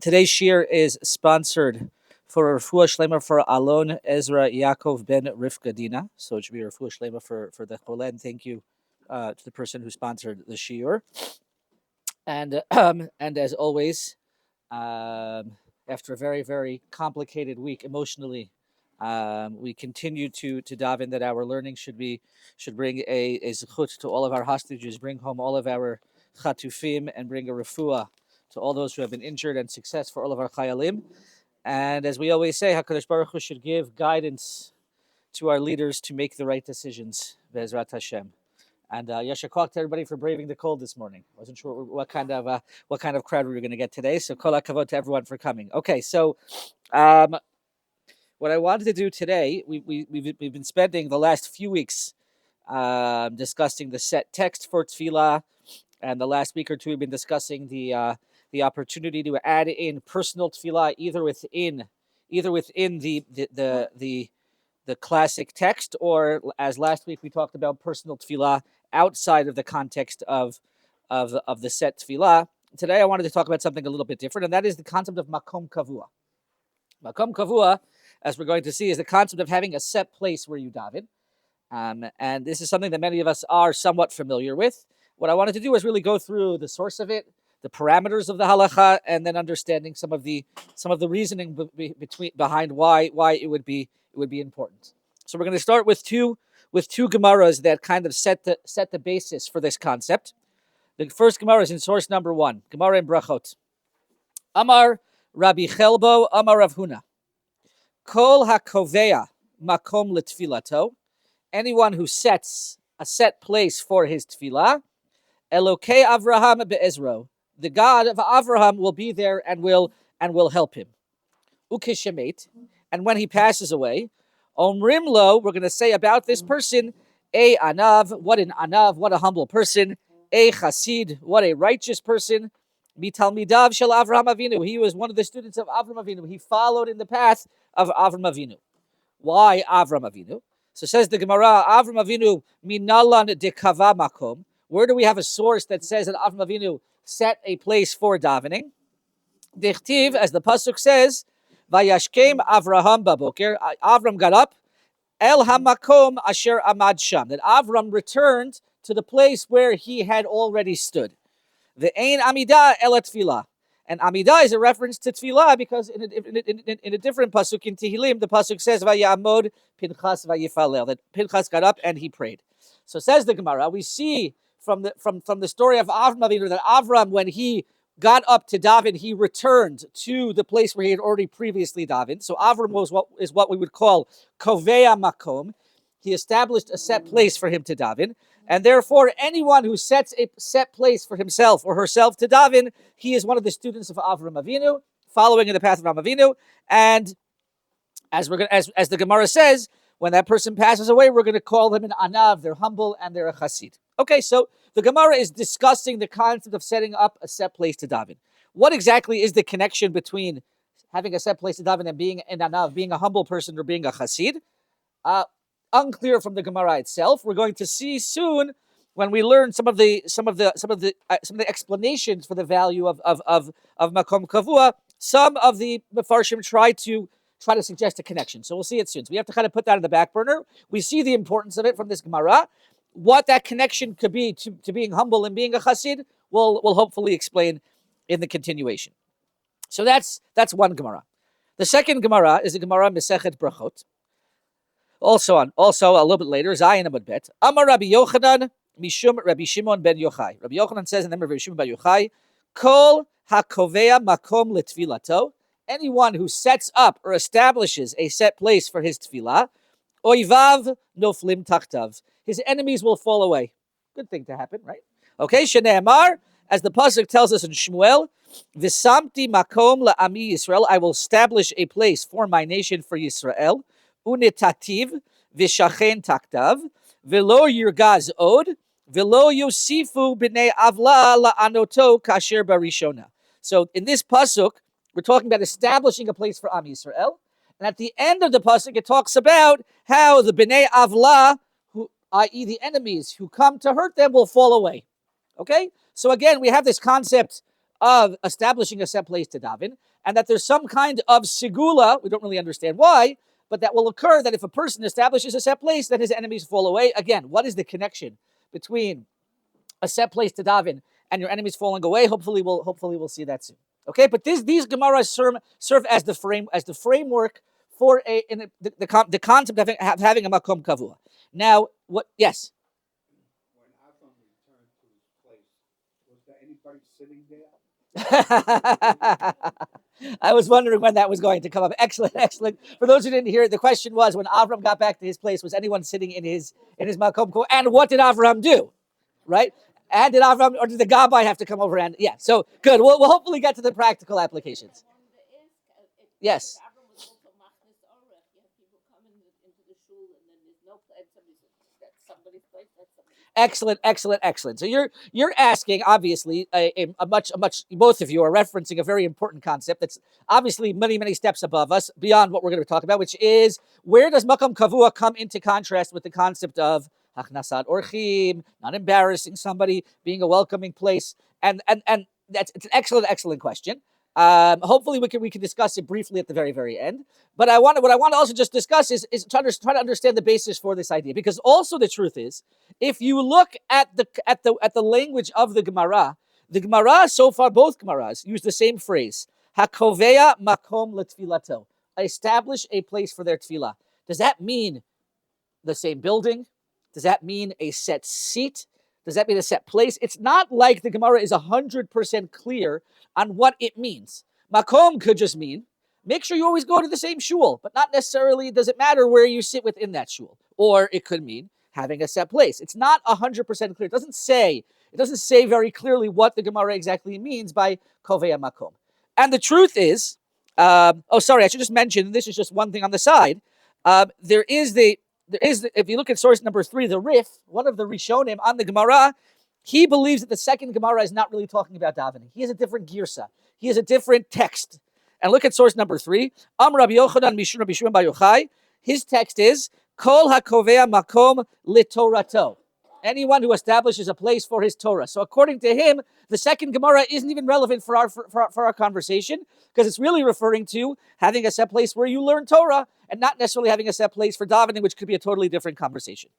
Today's shir is sponsored for Refuah Shlema for Alon Ezra Yaakov Ben Rivka Dina. So it should be Refuah Shlema for the Choleh. And thank you to the person who sponsored the shir. And as always, after a very, very complicated week emotionally, we continue to daven that our learning should bring a zechut to all of our hostages, bring home all of our chatufim, and bring a refuah to all those who have been injured, and success for all of our chayalim. And as we always say, HaKadosh Baruch Hu should give guidance to our leaders to make the right decisions, Be'ezrat Hashem. And Yasher Koch to everybody for braving the cold this morning. Wasn't sure what kind of crowd we were going to get today. So kol hakavod to everyone for coming. Okay, so what I wanted to do today, we've been spending the last few weeks discussing the set text for tefillah, and the last week or two we've been discussing the opportunity to add in personal tefillah either within the classic text, or as last week we talked about personal tefillah outside of the context of the set tefillah. Today I wanted to talk about something a little bit different, and that is the concept of Makom Kavua. Makom Kavua, as we're going to see, is the concept of having a set place where you daven. And this is something that many of us are somewhat familiar with. What I wanted to do is really go through the source of it, the parameters of the halacha, and then understanding some of the reasoning behind why it would be important. So we're going to start with two gemaras that kind of set the basis for this concept. The first gemara is in source number 1, Gemara in Brachot. Amar Rabbi Chelbo, Amar Rav Huna. Kol hakovea makom letfilato. Anyone who sets a set place for his tefillah, Elokei Avraham be'ezro. The God of Avraham will be there and will help him. Ukeshemet. And when he passes away, Omrim lo, we're going to say about this person, a anav, what an anav, what a humble person, a chasid, what a righteous person, mitalmidav shel Avraham Avinu. He was one of the students of Avraham Avinu. He followed in the path of Avraham Avinu. Why Avraham Avinu? So says the Gemara, Avraham Avinu minalan dekava makom. Where do we have a source that says that Avraham Avinu set a place for davening? Dichtiv, as the pasuk says, Vayashkem Avraham baboker. Avram got up. El hamakom asher amad sham. That Avram returned to the place where he had already stood. The ein amidah el tefillah. And amidah is a reference to tefillah because in a different pasuk in Tehillim, the pasuk says Vayamod Pinchas vayifalel. That Pinchas got up and he prayed. So says the Gemara, we see from the story of Avram Avinu that Avram, when he got up to daven, he returned to the place where he had already previously davened. So Avram was what we would call Kovea Makom. He established a set place for him to daven, and therefore anyone who sets a set place for himself or herself to daven, he is one of the students of Avram Avinu, following in the path of Avram Avinu. And as the Gemara says, when that person passes away, we're going to call them an anav. They're humble and they're a chassid. Okay, so the Gemara is discussing the concept of setting up a set place to daven. What exactly is the connection between having a set place to daven and being an anav, being a humble person, or being a chassid? Unclear from the Gemara itself. We're going to see soon when we learn some of the explanations for the value of Makom Kavua. Some of the Mefarshim try to suggest a connection. So we'll see it soon. So we have to kind of put that in the back burner. We see the importance of it from this Gemara. What that connection could be to being humble and being a chassid, we'll hopefully explain in the continuation. So that's one Gemara. The second Gemara is the Gemara Mesechet Brachot. Also a little bit later, Zayin Amud Bet. Amar Rabbi Yochanan Mishum Rabbi Shimon ben Yochai. Rabbi Yochanan says in the name of Rabbi Shimon ben Yochai, Kol hakovea makom letfilato. Anyone who sets up or establishes a set place for his tefillah, oivav noflim tachtav. His enemies will fall away. Good thing to happen, right? Okay, Shene'emar, as the pasuk tells us in Shmuel, V'samti makom la'ami Yisrael. I will establish a place for my nation, for Yisrael. Unetativ v'shachen taktav v'lo yirgaz od v'lo yosifu b'nei avla la'anoto kasher barishona. So in this pasuk, we're talking about establishing a place for Am Yisrael. And at the end of the pasuk, it talks about how the b'nei avla, i.e. the enemies who come to hurt them, will fall away. Okay? So again, we have this concept of establishing a set place to daven, and that there's some kind of sigula, we don't really understand why, but that will occur that if a person establishes a set place, then his enemies fall away. Again, what is the connection between a set place to daven and your enemies falling away? Hopefully we'll see that soon. Okay, but these Gemaras serve as the framework for the concept of having a Makom Kavua. Now, what? Yes. When Avram returned to his place, was there anybody sitting there? I was wondering when that was going to come up. Excellent. For those who didn't hear it, the question was, when Avram got back to his place, was anyone sitting in his Makom Kavua? And what did Avram do? Right? And did Avram, or did the Gabbai have to come over? And yeah, so good. We'll hopefully get to the practical applications. Yes. Excellent. So you're asking, obviously, a much both of you are referencing a very important concept that's obviously many steps above us, beyond what we're going to talk about, which is, where does Makom Kavua come into contrast with the concept of Hachnasat Orchim, not embarrassing somebody, being a welcoming place, and it's an excellent question. Hopefully we can discuss it briefly at the very end. But what I want to also just discuss is try to understand the basis for this idea, because also the truth is, if you look at the language of the Gemara so far, both Gemaras use the same phrase: Hakovea makom letfilato, establish a place for their tefillah. Does that mean the same building? Does that mean a set seat? Does that mean a set place? It's not like the Gemara is 100% clear on what it means. Makom could just mean, make sure you always go to the same shul, but not necessarily does it matter where you sit within that shul. Or it could mean having a set place. It's not 100% clear. It doesn't say very clearly what the Gemara exactly means by Kovea Makom. And the truth is, I should just mention, and this is just one thing on the side, if you look at source number 3, the Rif, one of the Rishonim on the Gemara, he believes that the second Gemara is not really talking about davening. He has a different girsa. He has a different text. And look at source number 3. Rabbi Yochanan Mishum Rabbi Shimon Bar Yochai. His text is, Kol hakovea makom litorato. Anyone who establishes a place for his Torah. So according to him, the second Gemara isn't even relevant for our conversation, because it's really referring to having a set place where you learn Torah, and not necessarily having a set place for davening, which could be a totally different conversation.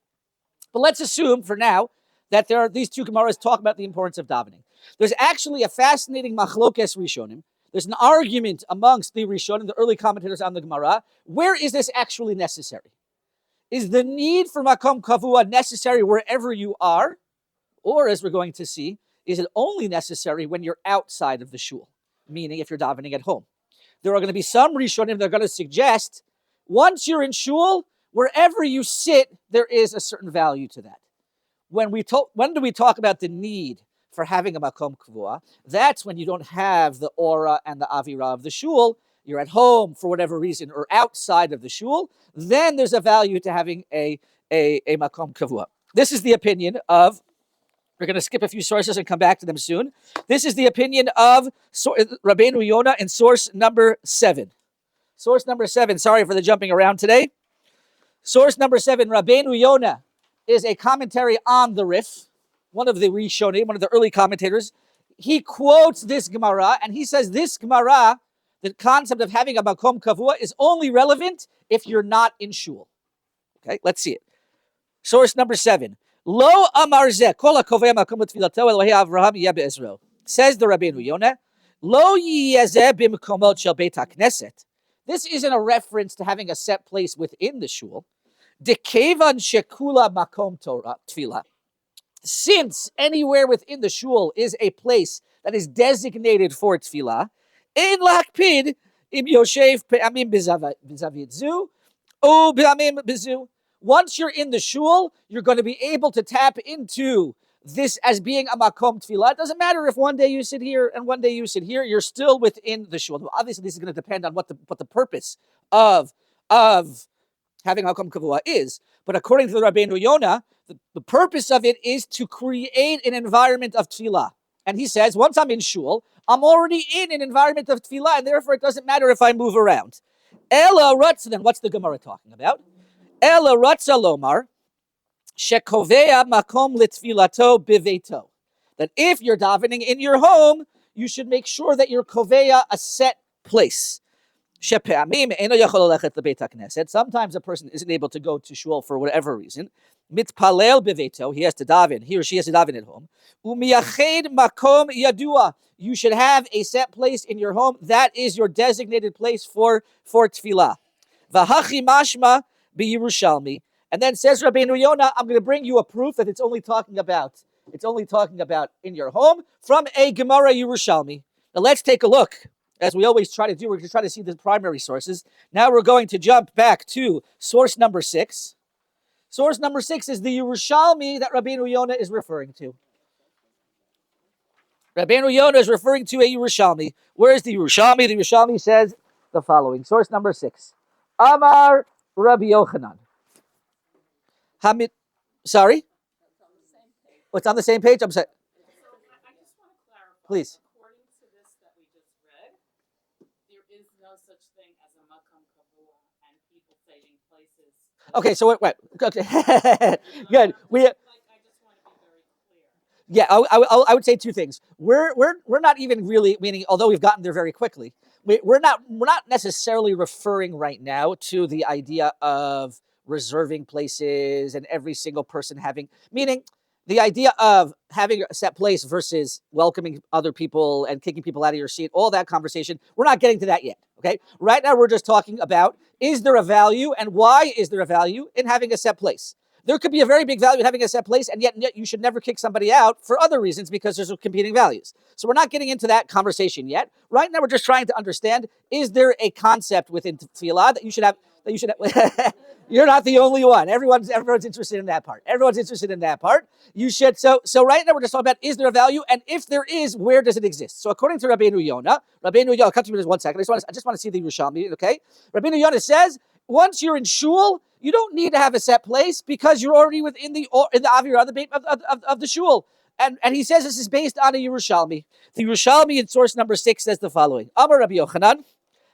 But let's assume for now that these two Gemaras talk about the importance of davening. There's actually a fascinating machlokes Rishonim. There's an argument amongst the Rishonim, the early commentators on the Gemara. Where is this actually necessary? Is the need for Makom Kavua necessary wherever you are? Or, as we're going to see, is it only necessary when you're outside of the shul? Meaning if you're davening at home. There are going to be some Rishonim that are going to suggest, once you're in shul, wherever you sit, there is a certain value to that. When do we talk about the need for having a Makom Kavua? That's when you don't have the aura and the avira of the shul. You're at home for whatever reason, or outside of the shul. Then there's a value to having a Makom Kavua. This is the opinion of, we're going to skip a few sources and come back to them soon. This is the opinion of Rabbeinu Yonah in source number 7. Source number 7, sorry for the jumping around today. Source number 7, Rabbeinu Yonah is a commentary on the Rif, one of the Rishonim, one of the early commentators. He quotes this Gemara, and he says this Gemara, the concept of having a Makom Kavua, is only relevant if you're not in shul. Okay, let's see it. Source number 7. Lo amar zeh, kol hakovea makom letfilato Elohei Avraham yeh be'ezro. Says the Rabbeinu Yonah, Lo yiyeh b'mkomot shel Beit HaKnesset. This isn't a reference to having a set place within the shul. Dekevan shekula makom Torah tefillah. Since anywhere within the shul is a place that is designated for tefillah, ein lakpid im yoshev pe'amim b'zavid zu o pe'amim b'zu. Once you're in the shul, you're going to be able to tap into this as being a makom tefillah. It doesn't matter if one day you sit here and one day you sit here, you're still within the shul. Obviously, this is going to depend on what the purpose of having makom kavua is. But according to the Rabbeinu Yonah, the purpose of it is to create an environment of tefillah. And he says, once I'm in shul, I'm already in an environment of tefillah, and therefore it doesn't matter if I move around. Ela ratza, then what's the Gemara talking about? Ela ratza lomar, shekovea makom litfilato biveito. That if you're davening in your home, you should make sure that you're koveya a set place. Sometimes a person isn't able to go to shul for whatever reason. Mitpalel beveto, he has to daven. He or she has to daven at home. Umiyached makom yadua. You should have a set place in your home. That is your designated place for tefillah. Vahachi mashma b'Yerushalmi. And then says Rabbeinu Yonah, I'm going to bring you a proof that it's only talking about in your home from a Gemara Yerushalmi. Now let's take a look. As we always try to do, we're going to try to see the primary sources. Now we're going to jump back to source number 6. Source number 6 is the Yerushalmi that Rabbeinu Yonah is referring to. Rabbeinu Yonah is referring to a Yerushalmi. Where is the Yerushalmi? The Yerushalmi says the following. Source number 6. Amar Rabbi Yochanan. Hamid. Sorry? What's on the same page? I'm sorry. I just want to clarify. Please. According to this that we just read, there is no such thing as a Makom Kavua and people saving places. Okay, so wait. Okay. Good. I just want to be very clear. Yeah, I would say two things. We're not even really, meaning, although we've gotten there very quickly, we're not necessarily referring right now to the idea of reserving places and every single person having, meaning the idea of having a set place versus welcoming other people and kicking people out of your seat, all that conversation, we're not getting to that yet, okay? Right now we're just talking about, is there a value and why is there a value in having a set place? There could be a very big value in having a set place, and yet you should never kick somebody out for other reasons because there's competing values. So we're not getting into that conversation yet. Right now we're just trying to understand, is there a concept within tefillah that you should have, You're not the only one. Everyone's interested in that part. Everyone's interested in that part. You should. So right now we're just talking about, is there a value? And if there is, where does it exist? So according to Rabbeinu Yonah, come to me just 1 second. I just want to see the Yerushalmi, okay? Rabbeinu Yonah says, once you're in shul, you don't need to have a set place because you're already within the Avira of the shul. And he says this is based on a Yerushalmi. The Yerushalmi in source number 6 says the following. Amar Rabbi Yochanan,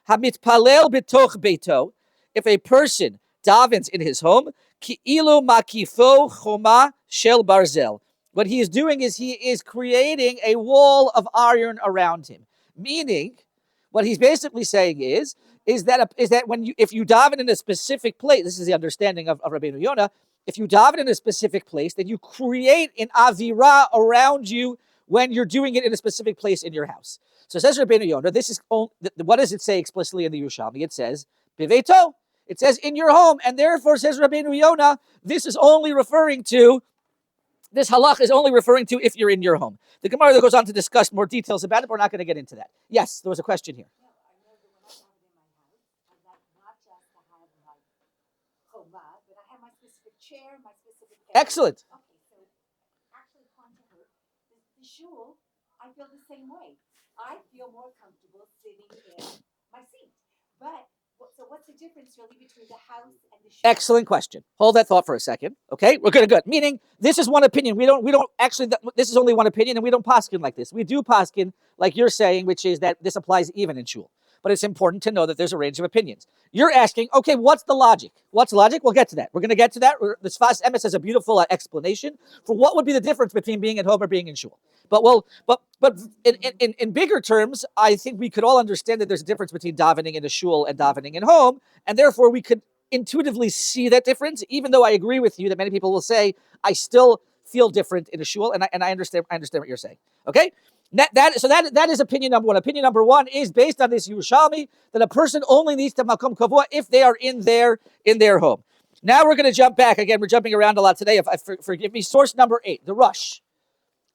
hamitpalel betoch beito. If a person davens in his home, ki'ilu makifo choma shel barzel. What he is doing is he is creating a wall of iron around him. Meaning, what he's basically saying is that if you daven in a specific place, this is the understanding of Rabbeinu Yonah, if you daven in a specific place, then you create an avira around you when you're doing it in a specific place in your house. So it says Rabbeinu Yonah, what does it say explicitly in the Yerushalmi? It says, biveto. It says in your home, and therefore, says Rabbeinu Yonah, this halach is only referring to if you're in your home. The Gemara goes on to discuss more details about it, but we're not going to get into that. Yes, there was a question here. Chair, my specific Excellent. Okay, so actually, according to her, the shul, I feel the same way. I feel more comfortable sitting in my seat. But so what's the difference really between the house and the shul? Excellent question. Hold that thought for a second. Okay, we're good. Meaning, this is one opinion. We don't actually. This is only one opinion, and we don't paskin like this. We do paskin like you're saying, which is that this applies even in shul. But it's important to know that there's a range of opinions. You're asking, okay, what's the logic? What's the logic? We'll get to that. We're going to get to that. The Sfas Emes has a beautiful explanation for what would be the difference between being at home or being in shul. But in bigger terms, I think we could all understand that there's a difference between davening in a shul and davening in home, and therefore we could intuitively see that difference. Even though I agree with you that many people will say, I still feel different in a shul, and I understand what you're saying. Okay. That is opinion number 1. Opinion number 1 is based on this Yerushalmi that a person only needs to Makom Kavua if they are in their home. Now we're going to jump back again. We're jumping around a lot today. Forgive me. Source number 8, the Rush.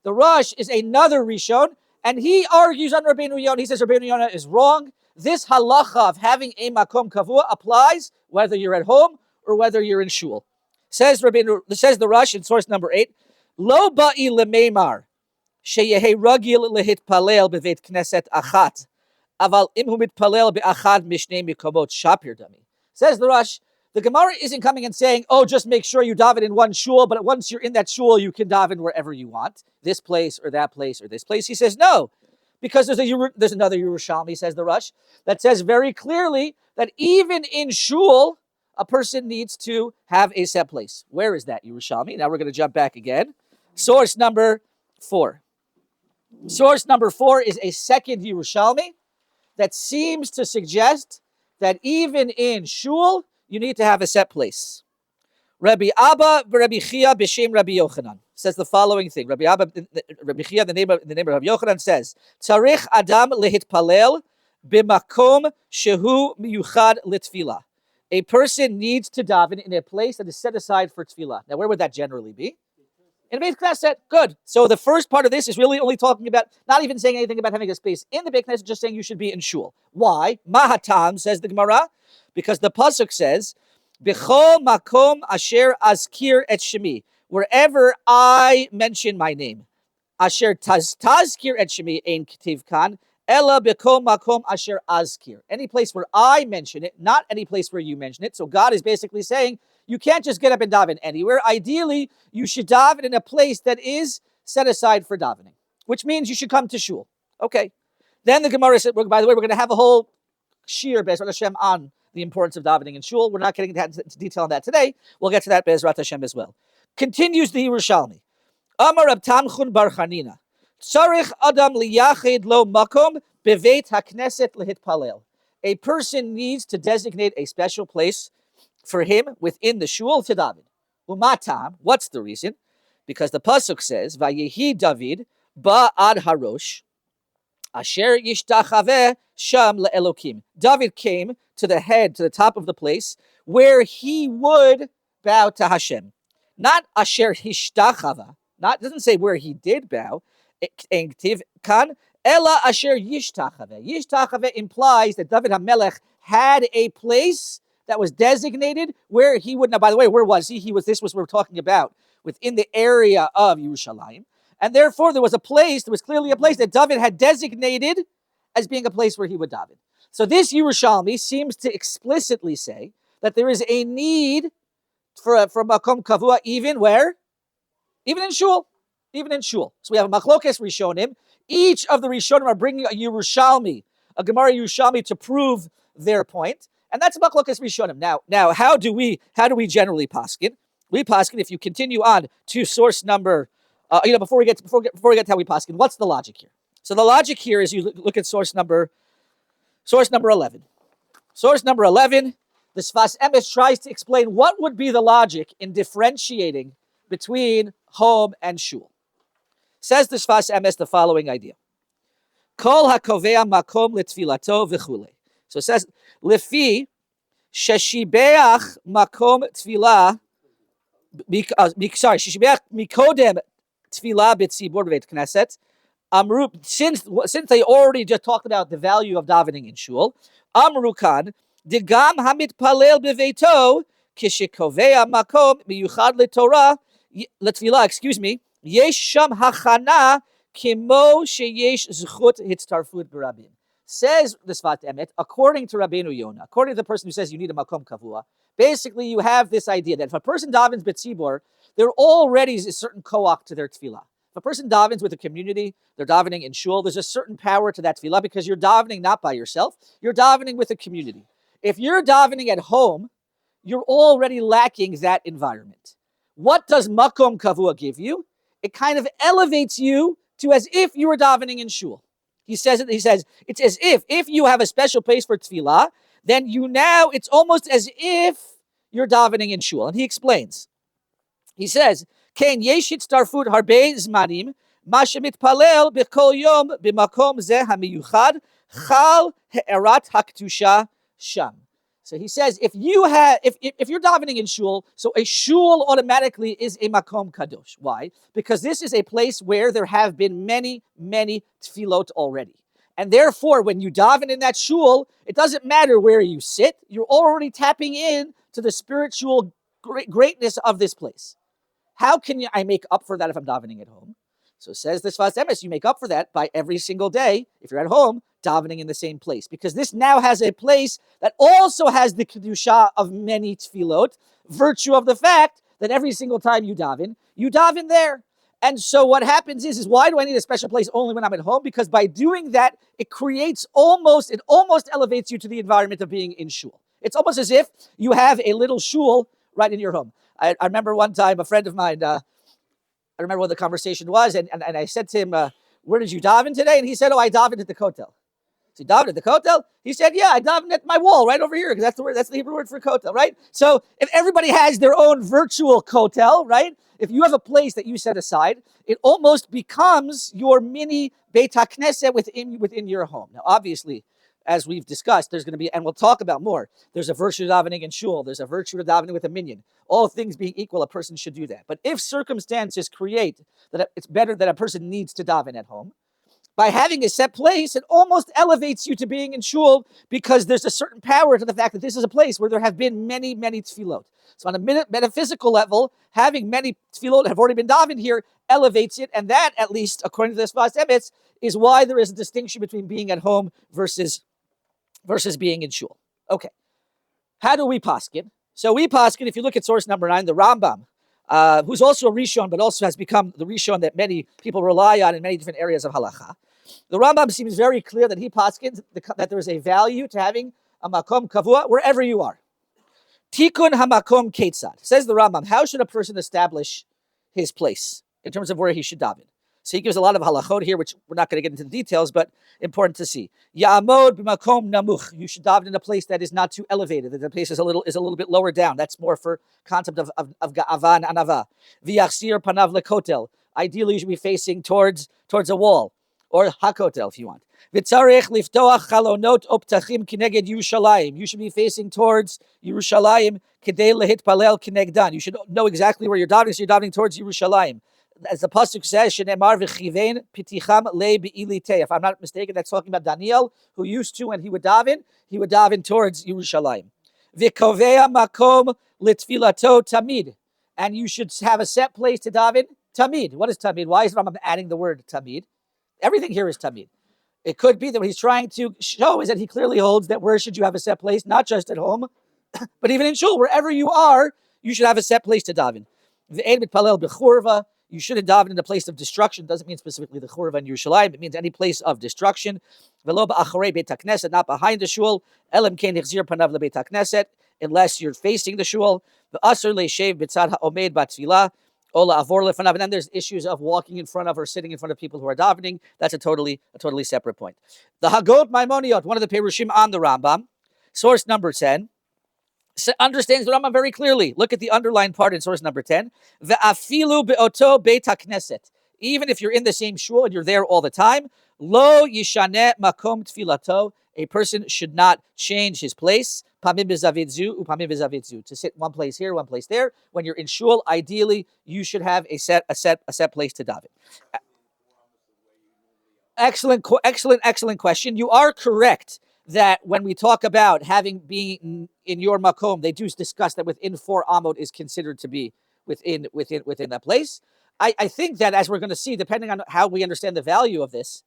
The Rush is another Rishon, and he argues on Rabbeinu Yonah. He says Rabbeinu Yonah is wrong. This halacha of having a Makom Kavua applies whether you're at home or whether you're in shul. Says the Rush in source number 8, Lo ba'i lemeimar. Sheyehe ragil lehitpalel beveit knesset achat, aval im hu mitpalel beachad mishnei mikomot shapir dami. Says the Rush, the Gemara isn't coming and saying, oh, just make sure you daven in one shul, but once you're in that shul, you can daven wherever you want, this place or that place or this place. He says no, because there's another Yerushalmi, says the Rush, that says very clearly that even in shul, a person needs to have a set place. Where is that Yerushalmi? Now we're going to jump back again. Source number 4. Source number 4 is a second Yerushalmi that seems to suggest that even in shul, you need to have a set place. Rabbi Abba Rabbi Chia b'shem Rabbi Yochanan says the following thing. Rabbi Chia, the name of Rabbi Yochanan, says, "Tzarich Adam lehitpalel b'makom shehu miyuchad litfila." A person needs to daven in a place that is set aside for tefillah. Now, where would that generally be? In the Beit Knesset. Good. So the first part of this is really only talking about, not even saying anything about having a space in the Beit Knesset, just saying you should be in shul. Why? Mahatam, says the Gemara, because the pasuk says, "B'chol makom asher azkir et shemi," wherever I mention my name. Asher tazkir et shemi ein ktiv kan, ella b'kol makom asher azkir. Any place where I mention it, not any place where you mention it. So God is basically saying, you can't just get up and daven anywhere. Ideally, you should daven in a place that is set aside for davening, which means you should come to shul. Okay. Then the Gemara said, by the way, we're going to have a whole shir, Be'ezrat Hashem, on the importance of davening in shul. We're not getting into detail on that today. We'll get to that Be'ezrat Hashem as well. Continues the Yerushalmi. Amar Rab Tamchun Bar Chanina. Tzarich Adam liyachid lo makom beveit hakneset lehitpalel. A person needs to designate a special place for him within the shul to daven. Umatam, what's the reason? Because the pasuk says, "Vayehi David ba'ad harosh asher yishtachaveh sham leElokim." David came to the head, to the top of the place where he would bow to Hashem. Not asher hishtachava. Not, doesn't say where he did bow. Kan ela asher yishtachaveh. Yishtachaveh implies that David HaMelech had a place that was designated where he would. Now, by the way, where was he? This was what we're talking about, within the area of Yerushalayim. And therefore, there was clearly a place that David had designated as being a place where he would daven. So this Yerushalmi seems to explicitly say that there is a need for Makom Kavua even where? Even in shul. Even in shul. So we have a Machlokes Rishonim. Each of the Rishonim are bringing a Yerushalmi, a Gemara Yerushalmi, to prove their point. And that's Machlokes Rishonim. Now, how do we generally paskin? We paskin, if you continue on to source number, before we get to how we paskin, what's the logic here? So the logic here is you look at source number 11. Source number 11, the Sfas Emes tries to explain what would be the logic in differentiating between home and shul. Says the Sfas Emes the following idea. Kol hakovea makom letfilato v'chule. So it says, Lefi sheshibeach makom tefillah, sheshibeach mikodem tefillah b'tzibur b'veit knesset. Amru, since they already just talked about the value of davening in shul, Amru kan digam hamitpalel b'veito kishikovea makom miyuchad leTorah letefillah. Yesh sham hachana kimo sheyesh zchut hitztarfut b'rabim. Says the Sfat Emet, according to Rabbeinu Yonah, according to the person who says you need a Makom Kavua, basically you have this idea that if a person davens b'tzibur, there already is a certain koach to their tefillah. If a person davens with a community, they're davening in shul, there's a certain power to that tefillah because you're davening not by yourself, you're davening with a community. If you're davening at home, you're already lacking that environment. What does Makom Kavua give you? It kind of elevates you to as if you were davening in shul. He says it's as if you have a special place for tefillah, then it's almost as if you're davening in shul. And he explains. He says, Ken yeshit starfut harbe zmanim, ma shemitpalel b'kol yom b'makom zeh hamiyuchad, chal he'erat haktusha sham. So he says, if you're davening in shul, so a shul automatically is a makom kadosh. Why? Because this is a place where there have been many, many tefillot already. And therefore, when you daven in that shul, it doesn't matter where you sit. You're already tapping in to the spiritual greatness of this place. How can I make up for that if I'm davening at home? So says this Sfas Emes, you make up for that by every single day, if you're at home, davening in the same place. Because this now has a place that also has the kedusha of many tefillot, virtue of the fact that every single time you daven there. And so what happens is why do I need a special place only when I'm at home? Because by doing that, it almost elevates you to the environment of being in shul. It's almost as if you have a little shul right in your home. I remember one time a friend of mine, I remember what the conversation was, and I said to him, where did you daven today? And he said, oh, I davened at the kotel. So he davened at the kotel? He said, yeah, I davened at my wall right over here, because that's the Hebrew word for kotel, right? So if everybody has their own virtual kotel, right? If you have a place that you set aside, it almost becomes your mini Beit HaKnesset within your home. Now, obviously, as we've discussed, there's going to be, and we'll talk about more, there's a virtue to davening in shul, there's a virtue to davening with a minyan. All things being equal, a person should do that. But if circumstances create that it's better that a person needs to daven at home, by having a set place, it almost elevates you to being in shul, because there's a certain power to the fact that this is a place where there have been many, many tefillot. So on a metaphysical level, having many tefillot have already been davened here elevates it, and that, at least according to the Sfas Emetz, is why there is a distinction between being at home versus being in shul. Okay, how do we paskin? So we paskin, if you look at source number 9, the Rambam, who's also a Rishon, but also has become the Rishon that many people rely on in many different areas of halacha. The Rambam seems very clear that he paskins that there is a value to having a makom kavua wherever you are. Tikun hamakom ketzad. Says the Rambam, how should a person establish his place in terms of where he should daven? So he gives a lot of halachot here, which we're not going to get into the details, but important to see. Ya'amod b'makom namuch. You should daven in a place that is not too elevated, that the place is a little bit lower down. That's more for concept of ga'ava and anava. V'yachsir panav lekotel. Ideally, you should be facing towards a wall, or hakotel if you want. V'tzarech liftoach chalonot optachim kineged Yerushalayim. You should be facing towards Yerushalayim kedei lehitpalel kinegdan. You should know exactly where you're davening, so you're davening towards Yerushalayim. As the pasuk says, "Shenemar v'chivein piticham le be'ilitei." If I'm not mistaken, that's talking about Daniel, who used to, when he would daven towards Yerushalayim. V'kovea makom litfilato tamid, and you should have a set place to daven. Tamid. What is tamid? Why is Rambam adding the word tamid? Everything here is tamid. It could be that what he's trying to show is that he clearly holds that where should you have a set place, not just at home, but even in shul, wherever you are, you should have a set place to daven. V'ein mitpalel b'churva. You shouldn't daven in a place of destruction. Doesn't mean specifically the Churva in Yerushalayim. It means any place of destruction. V'lo ba'acharei Beit HaKnesset, not behind the shul. Elam kein hichzir panav leBeit HaKnesset, unless you're facing the shul. V'asur le'shev b'tzad ha'omed b'tfilah, o la'avor lefanav. And then there's issues of walking in front of or sitting in front of people who are davening. That's a totally separate point. The Hagot Maimoniot, one of the Perushim on the Rambam, source number 10, understands the Rambam very clearly. Look at the underlined part in source number 10. Ve'afilu be'oto Beit HaKnesset. Even if you're in the same shul and you're there all the time, lo yishaneh makom tfilato. A person should not change his place. Pamim b'zavid zu, upamim b'zavid zu. To sit one place here, one place there. When you're in shul, ideally you should have a set place to daven. Excellent question. You are correct that when we talk about being in your makom, they do discuss that within 4 amot is considered to be within that place. I think that, as we're going to see, depending on how we understand the value of this,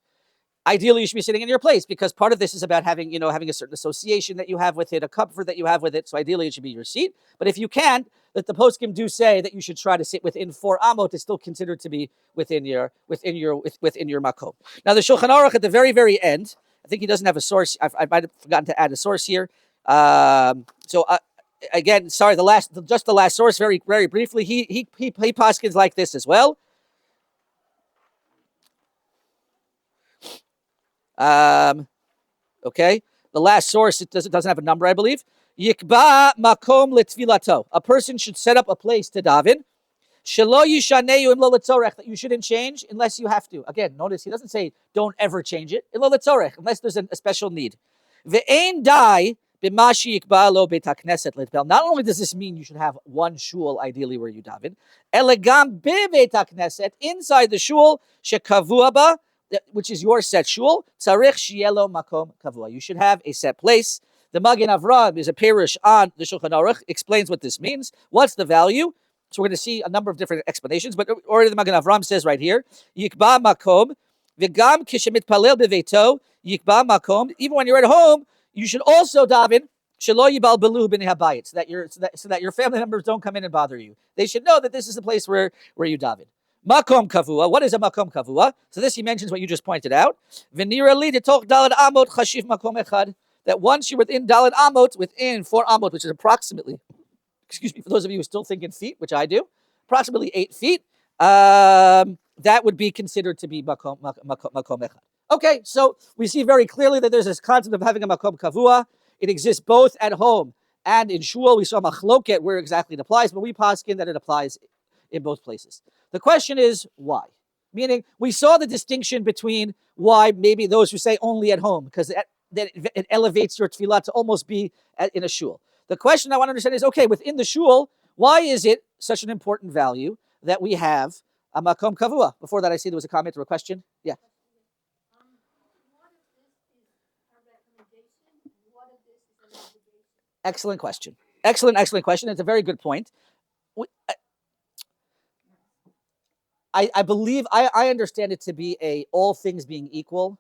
ideally you should be sitting in your place, because part of this is about having a certain association that you have with it, a comfort that you have with it. So ideally it should be your seat. But if you can't, that the poskim do say that you should try to sit within 4 amot is still considered to be within your makom. Now the Shulchan Aruch at the very, very end, I think he doesn't have a source. I might have forgotten to add a source here. Again, sorry, the last source, very, very briefly. He paskins like this as well. Okay, the last source, it doesn't have a number, I believe. Yikba makom letfilato. A person should set up a place to daven. Shelo yishaneyu im lo letzorech, that you shouldn't change unless you have to. Again, notice he doesn't say don't ever change it. Im lo letzorech, unless there's a special need. Ve'ein dai b'mashi yikba lo Beit HaKnesset litpel. Not only does this mean you should have one shul, ideally where you daven, elegam be Beit HaKnesset, inside the shul shekavua ba, which is your set shul, tzarich shielo makom kavua. You should have a set place. The Magen Avraham is a perush on the Shulchan Aruch, explains what this means. What's the value? So we're going to see a number of different explanations, but already the Magen Avraham says right here, Yikba makom, v'gam kishemitpalel beveito, Yikba makom. Even when you're at home, you should also daven shelo yibal belu b'nei habayit, so that your family members don't come in and bother you. They should know that this is the place where you daven. Makom kavua. What is a makom kavua? So this he mentions what you just pointed out. V'nira li detoch dalad amot chashiv makom echad. That once you're within dalad amot, within 4 amot, which is approximately, for those of you who still think in feet, which I do, approximately 8 feet. that would be considered to be makom echad. Okay, so we see very clearly that there's this concept of having a makom kavua. It exists both at home and in shul. We saw machloket where exactly it applies, but we poskin that it applies in both places. The question is why? Meaning, we saw the distinction between why maybe those who say only at home, because that it elevates your tefillah to almost be in a shul. The question I want to understand is, okay, within the shul, why is it such an important value that we have a makom kavua? Before that, I see there was a comment or a question. Yeah. Excellent question. Excellent question. It's a very good point. I believe I understand it to be a all things being equal.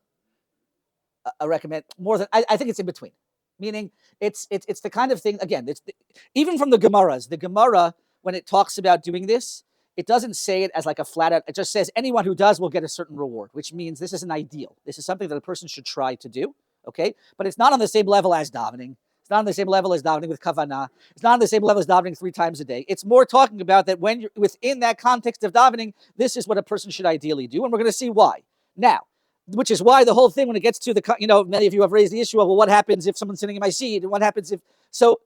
I recommend more than I think it's in between, meaning it's the kind of thing. Again, even from the Gemaras. The Gemara, when it talks about doing this, it doesn't say it as like a flat out. It just says anyone who does will get a certain reward, which means this is an ideal. This is something that a person should try to do. Okay, but it's not on the same level as davening. It's not on the same level as davening with kavanah. It's not on the same level as davening 3 times a day. It's more talking about that when you're within that context of davening, this is what a person should ideally do, and we're going to see why now. Which is why the whole thing, when it gets to the, many of you have raised the issue of, well, what happens if someone's sitting in my seat, and what happens if so?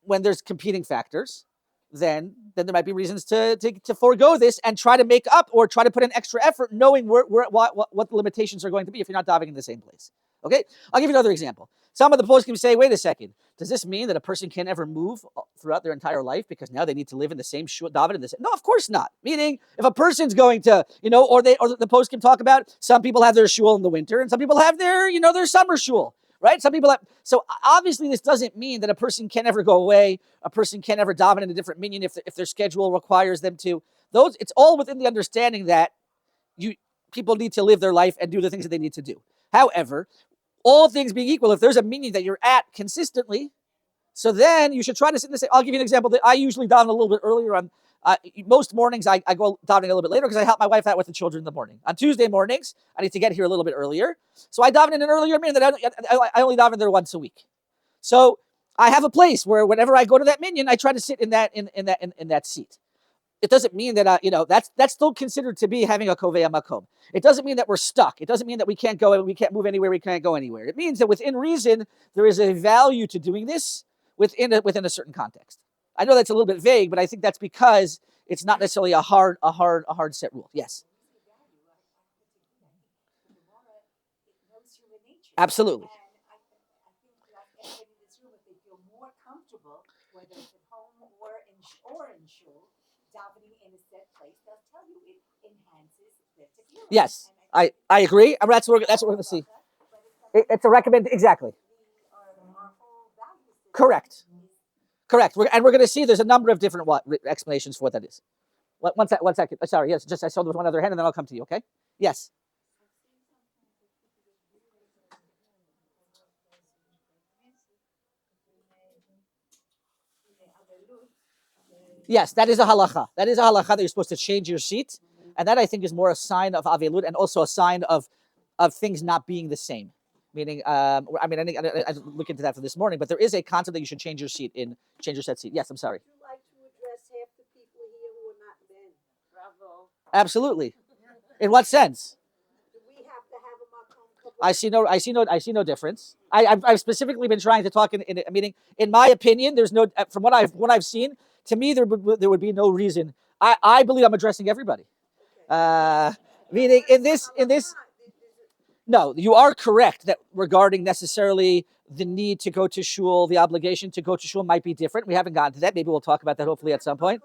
When there's competing factors, then there might be reasons to forego this and try to make up or try to put in extra effort, knowing what the limitations are going to be if you're not diving in the same place. Okay, I'll give you another example. Some of the posts can say, wait a second, does this mean that a person can't ever move throughout their entire life because now they need to live in the same shul, daven in the same? No, of course not. Meaning, if a person's going to, or the post can talk about, some people have their shul in the winter and some people have their summer shul, right? Some people have, so obviously this doesn't mean that a person can never go away, a person can never daven in a different minyan if their schedule requires them to. It's all within the understanding that people need to live their life and do the things that they need to do. However, all things being equal, if there's a minyan that you're at consistently, so then you should try to sit in the same. I'll give you an example that I usually daven a little bit earlier on. Most mornings I go davening a little bit later because I help my wife out with the children in the morning. On Tuesday mornings, I need to get here a little bit earlier. So I daven in an earlier minyan that I only daven there once a week. So I have a place where whenever I go to that minyan, I try to sit in that seat. It doesn't mean that that's still considered to be having a kovei makom. It doesn't mean that we're stuck. It doesn't mean that we can't go and we can't move anywhere. We can't go anywhere. It means that within reason there is a value to doing this within a certain context. I know that's a little bit vague, but I think that's because it's not necessarily a hard set rule. Yes. Absolutely. Yes, I agree. That's what we're going to see. It's a recommend. Exactly. Correct. We're going to see there's a number of different explanations for what that is. One second. Sorry. Yes, just I saw there was one other hand, and then I'll come to you. Okay. Yes. Yes, that is a halacha. That is a halacha that you're supposed to change your seat, and that I think is more a sign of avelut and also a sign of things not being the same. Meaning, I look into that for this morning, but there is a concept that you should change your seat change your set seat. Yes, I'm sorry. Would you like to address half the people here who are not men? Bravo. Absolutely. In what sense? Do we have to have a makom kavua? I see no difference. I've specifically been trying to talk in a meeting. In my opinion, there's no, from what I've seen, to me there would be no reason. I believe I'm addressing everybody. Meaning in this. No, you are correct that regarding necessarily the need to go to shul, the obligation to go to shul might be different. We haven't gotten to that. Maybe we'll talk about that hopefully at some point.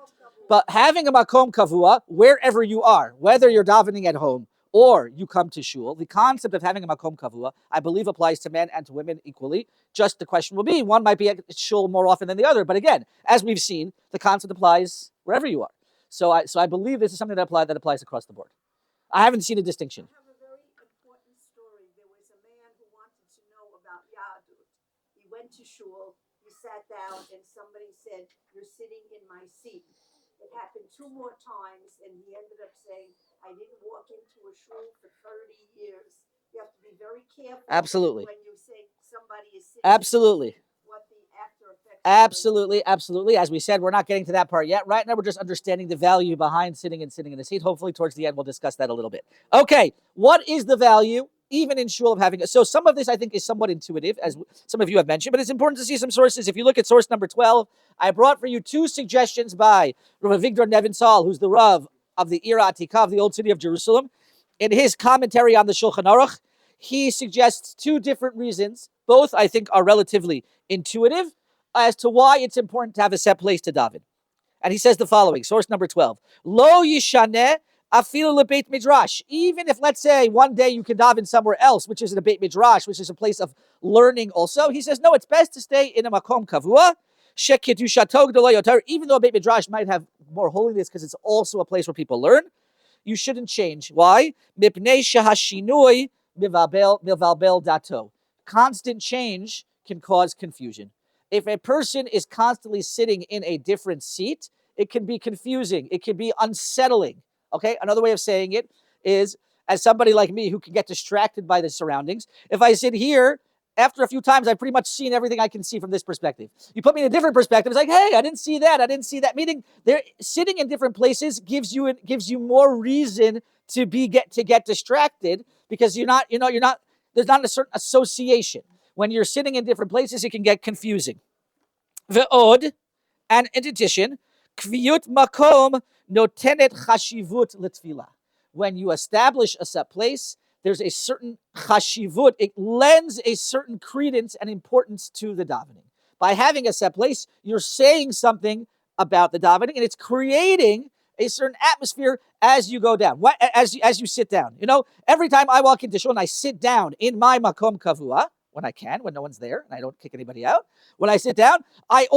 But having a makom kavua, wherever you are, whether you're davening at home or you come to shul, the concept of having a makom kavua, I believe, applies to men and to women equally. Just the question will be, one might be at shul more often than the other. But again, as we've seen, the concept applies wherever you are. So I believe this is something that applies across the board. I haven't seen a distinction. I have a very important story. There was a man who wanted to know about Yahadut. He went to shul, he sat down, and somebody said, "You're sitting in my seat." It happened 2 more times, and he ended up saying, "I didn't walk into a shul for 30 years." You have to be very careful. Absolutely. When you say somebody is sitting. Absolutely. What the after effects Absolutely, absolutely. As we said, we're not getting to that part yet. Right now, we're just understanding the value behind sitting in the seat. Hopefully, towards the end, we'll discuss that a little bit. Okay, what is the value, even in shul, of having it? So some of this, I think, is somewhat intuitive, as some of you have mentioned, but it's important to see some sources. If you look at source number 12, I brought for you 2 suggestions by Rabbi Victor Nevinsal, who's the Rav of the Ira Atikah, of the Old City of Jerusalem. In his commentary on the Shulchan Aruch, he suggests 2 different reasons. Both, I think, are relatively intuitive as to why it's important to have a set place to daven. And he says the following, source number 12. Lo yishaneh afilu lebeit midrash. Even if, let's say, one day you can daven somewhere else, which is in a beit midrash, which is a place of learning also, he says, no, it's best to stay in a makom kavua, shekedushato gdola yoter, even though a beit midrash might have more holiness because it's also a place where people learn. You shouldn't change. Why? Mipnei shehashinui mivalbel dato. Constant change can cause confusion. If a person is constantly sitting in a different seat, it can be confusing. It can be unsettling. Okay? Another way of saying it is, as somebody like me who can get distracted by the surroundings, if I sit here, after a few times, I've pretty much seen everything I can see from this perspective. You put me in a different perspective, it's like, hey, I didn't see that. I didn't see that. Meaning, sitting in different places gives you more reason to get distracted because you're not. There's not a certain association. When you're sitting in different places, it can get confusing. Ve'od, and in addition, kviyut makom notenet chashivut letfilah. When you establish a set place, there's a certain chashivut. It lends a certain credence and importance to the davening. By having a set place, you're saying something about the davening, and it's creating a certain atmosphere as you go down, as you sit down. Every time I walk into shul and I sit down in my makom kavua, when no one's there, and I don't kick anybody out, when I sit down, I'm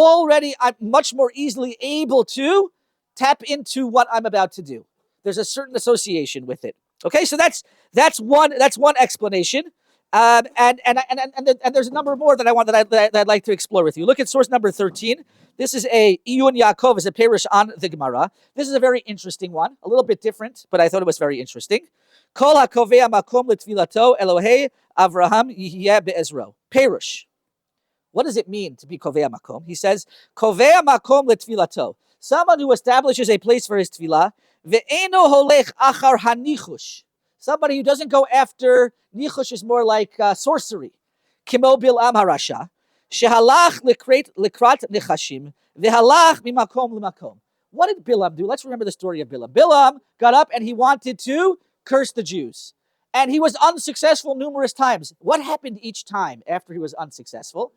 much more easily able to tap into what I'm about to do. There's a certain association with it. Okay, so that's one explanation, and there's a number more that I'd like to explore with you. Look at source number 13. This is a Iyun Yaakov, is a perush on the Gemara. This is a very interesting one, a little bit different, but I thought it was very interesting. Kol hakovea makom letfilato Elohei Avraham yihyeh be'ezro. Perush. What does it mean to be kovea makom? He says, kovea makom letfilato. Someone who establishes a place for his tefillah, ve'eno holech achar hanichush. Somebody who doesn't go after, nichush is more like sorcery. Kimo Bilam harasha, shehalach likrat nechashim, vehalach mimakom limakom. What did Bilam do? Let's remember the story of Bilam. Bilam got up and he wanted to curse the Jews. And he was unsuccessful numerous times. What happened each time after he was unsuccessful?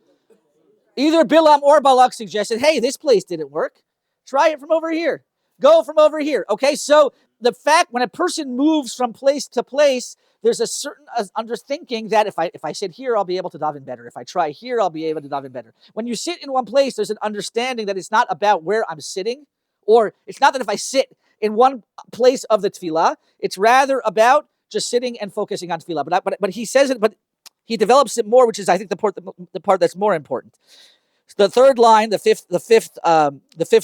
Either Bilam or Balak suggested, hey, this place didn't work. Try it from over here. Go from over here. Okay, so the fact when a person moves from place to place, there's a certain underthinking that if I sit here, I'll be able to daven better. If I try here, I'll be able to daven better. When you sit in one place, there's an understanding that it's not about where I'm sitting, or it's not that if I sit in one place of the tefillah, it's rather about just sitting and focusing on tefillah. But he says it, but he develops it more, which is I think the part that's more important. The third line, the fifth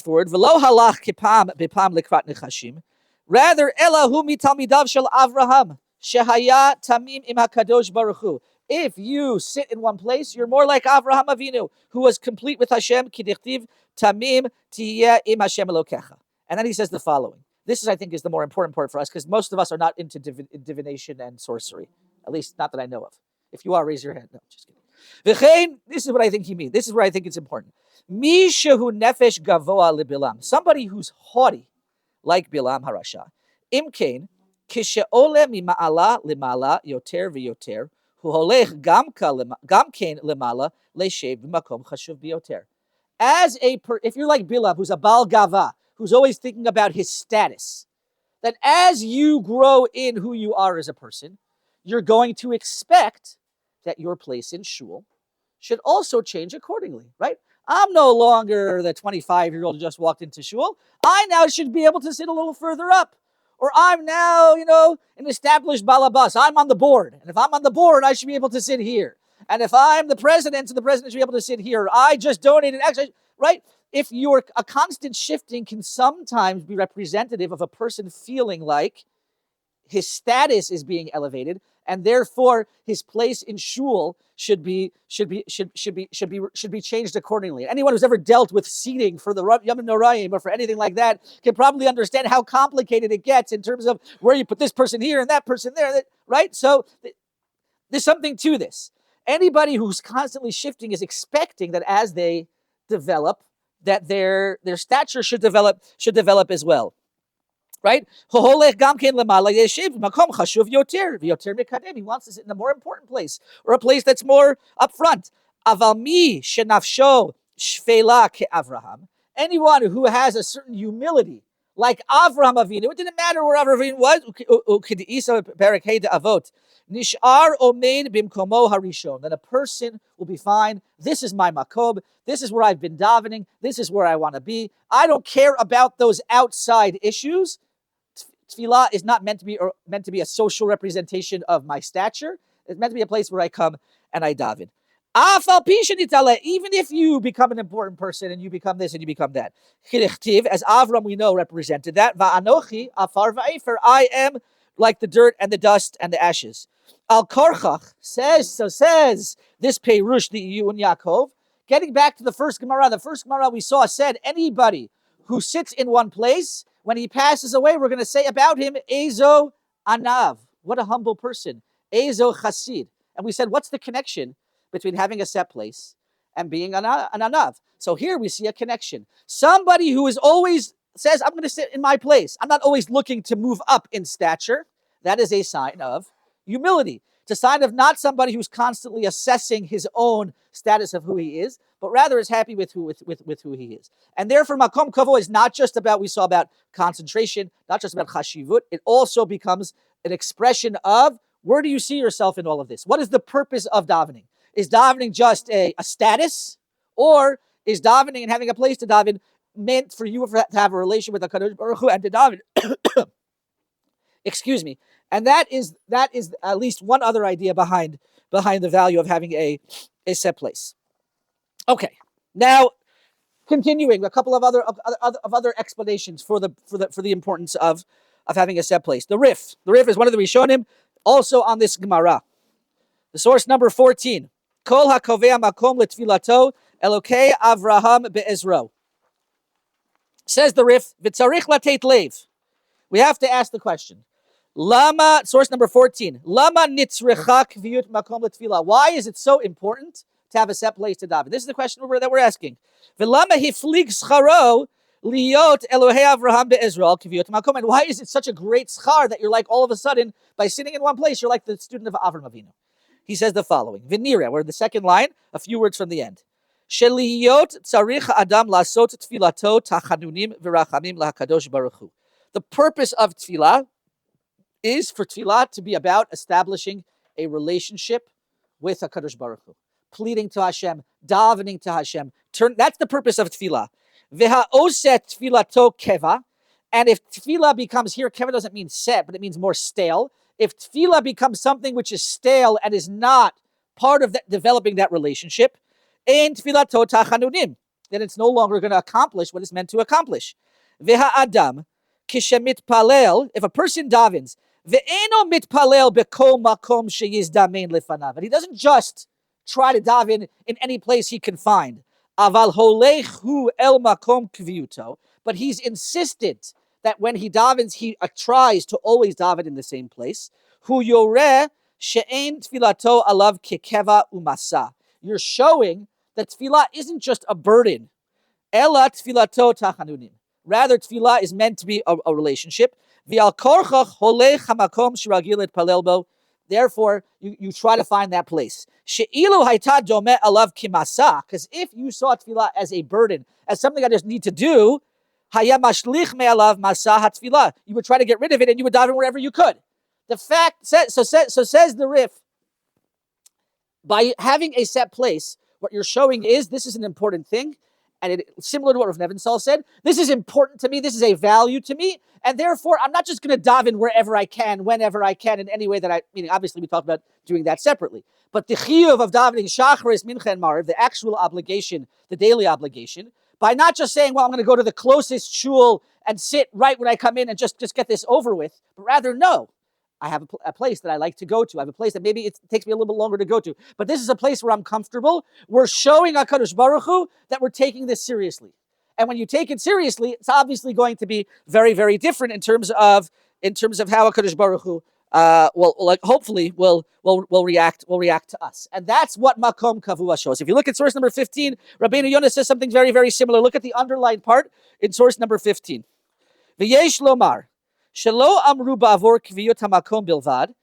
word, v'lo halach kipam bipam likrat nechashim. Rather, elahu mitalmidav shel Avraham shehaya tamim im hakadosh baruch hu. If you sit in one place, you're more like Avraham Avinu, who was complete with Hashem. Kidichtiv tamim tiyeh im Hashem elokecha. And then he says the following. This is, I think, is the more important part for us because most of us are not into divination and sorcery, at least not that I know of. If you are, raise your hand. No, just kidding. V'chein, this is what I think he means. This is where I think it's important. Mi shehu nefesh gavoa lebilam. Somebody who's haughty, like Bilam harasha. Imkein, kisheole mima'ala limala yoter v'yoter, hu holech gamkein limala le'shev b'makom chashuv b'yoter. If you're like Bilam, who's a bal gava, who's always thinking about his status, then as you grow in who you are as a person, you're going to expect that your place in shul should also change accordingly, right? I'm no longer the 25-year-old who just walked into shul. I now should be able to sit a little further up. Or I'm now, an established balabas. I'm on the board. And if I'm on the board, I should be able to sit here. And if I'm the president, so the president should be able to sit here. I just donated extra, right? If a constant shifting can sometimes be representative of a person feeling like his status is being elevated, and therefore his place in shul should be changed accordingly. Anyone who's ever dealt with seating for the Yom Noraim or for anything like that can probably understand how complicated it gets in terms of where you put this person here and that person there, right? So there's something to this. Anybody who's constantly shifting is expecting that as they develop, that their stature should develop as well. Right? He wants to sit in a more important place, or a place that's more upfront. Anyone who has a certain humility, like Avraham Avinu, it didn't matter where Avraham was. Nishar omein bimkomo harishon. Then a person will be fine. This is my makom. This is where I've been davening. This is where I want to be. I don't care about those outside issues. Tefillah is not meant to be a social representation of my stature. It's meant to be a place where I come and I daven. Even if you become an important person and you become this and you become that. As Avram we know represented that. Va'anochi afar va'efer. I am like the dirt and the dust and the ashes. Al Korchach says this Peirush the Yun Yaakov. Getting back to the first Gemara we saw said anybody who sits in one place, when he passes away, we're going to say about him, Ezo Anav. What a humble person. Ezo Chasid. And we said, what's the connection between having a set place and being an Anav? So here we see a connection. Somebody who is always says, I'm going to sit in my place. I'm not always looking to move up in stature. That is a sign of humility. It's a sign of not somebody who's constantly assessing his own status of who he is, but rather is happy with who he is. And therefore, Makom Kavua is not just about, we saw about concentration, not just about chashivut. It also becomes an expression of, where do you see yourself in all of this? What is the purpose of davening? Is davening just a status? Or is davening and having a place to daven meant for you to have a relation with the Kadosh Baruch Hu and to daven? Excuse me. And that is at least one other idea behind the value of having a set place. Okay, now continuing a couple of other explanations for the importance of having a set place. The Rif is one of the Rishonim, also on this Gemara. The source number 14. Kol hakovea makom letfilato Elokei Avraham be'ezro. Says the Rif, v'tzarich latet lev. We have to ask the question. Lama, source number 14. Lama nitzrecha kviyut makom letfilah. Why is it so important to have a set place to daven? This is the question that we're asking. V'lama hiflig scharo liot Elohei Avraham be'ezro kviyut makom. And why is it such a great schar that you're like all of a sudden, by sitting in one place, you're like the student of Avraham Avinu? He says the following. V'nira, we're in the second line, a few words from the end. Sheliyot tzarich adam lasot tfilato tachanunim v'rachamim lahakadosh baruch hu. The purpose of tefillah is for tefillah to be about establishing a relationship with HaKadosh Baruch Hu, pleading to Hashem, davening to Hashem. That's the purpose of tefillah. V'ha'oset tfilato keva. And if tefillah becomes, here keva doesn't mean set, but it means more stale. If tefillah becomes something which is stale and is not part of developing that relationship, ein tfilato tachanunim, then it's no longer going to accomplish what it's meant to accomplish. V'ha'adam kishamit palel, if a person davens, ve'eno mitpalel beko makom sheyizdamein lefanav, and he doesn't just try to daven in any place he can find, aval holech hu el makom kviyuto, but he's insistent that when he davens, he tries to always daven in the same place. Hu yoreh she'ein tfilato alav kekeva umasa. You're showing that tefillah isn't just a burden. Ela tfilato tachanunim. Rather, tefillah is meant to be a relationship. Therefore, you try to find that place. Because if you saw tefillah as a burden, as something I just need to do, you would try to get rid of it and you would dive in wherever you could. The fact says the Rif, by having a set place, what you're showing is this is an important thing. And similar to what Rav Nebenzahl said, this is important to me, this is a value to me, and therefore I'm not just going to daven wherever I can, whenever I can, in any way that meaning obviously we talked about doing that separately. But the chiyuv of davening shacharis, mincha, and mariv, the actual obligation, the daily obligation, by not just saying, well, I'm going to go to the closest shul and sit right when I come in and just get this over with, but rather, no. I have a place that I like to go to. I have a place that maybe it takes me a little bit longer to go to. But this is a place where I'm comfortable. We're showing HaKadosh Baruch Hu that we're taking this seriously. And when you take it seriously, it's obviously going to be very, very different in terms of how HaKadosh Baruch Hu hopefully will react to us. And that's what Makom Kavua shows. If you look at source number 15, Rabbeinu Yonah says something very, very similar. Look at the underlined part in source number 15. V'yesh lomar, shelo amru ba'avor kviyot hamakom bilvad,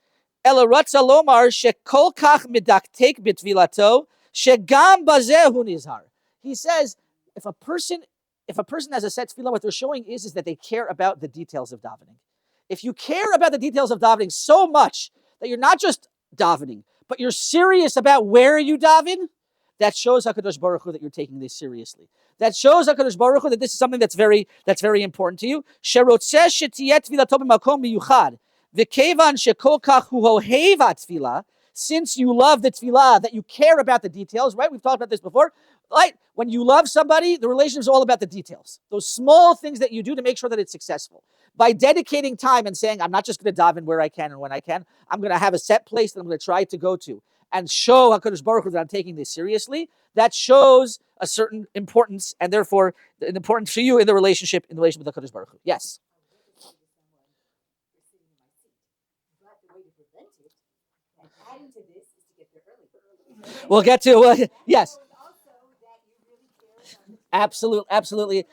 ela ratza lomar shekol kach midaktek bitvilato, shegam bazeh hu nizhar. He says, if a person has a set tefillah, what they're showing is that they care about the details of davening. If you care about the details of davening so much that you're not just davening, but you're serious about where you daven, that shows HaKadosh Baruch Hu that you're taking this seriously. That shows HaKadosh Baruch Hu that this is something that's very important to you. Sherotzeh shetiyeh tfilato b'makom miyuchad, v'kevan shekol kach hu ohev hatfilah, since you love the tefillah, that you care about the details, right? We've talked about this before. Right? When you love somebody, the relationship is all about the details. Those small things that you do to make sure that it's successful. By dedicating time and saying, I'm not just going to daven where I can and when I can, I'm going to have a set place that I'm going to try to go to and show HaKadosh Baruch Hu that I'm taking this seriously. That shows a certain importance, and therefore an importance for you in the relationship with HaKadosh Baruch Hu. Yes? We'll get to, yes. Absolutely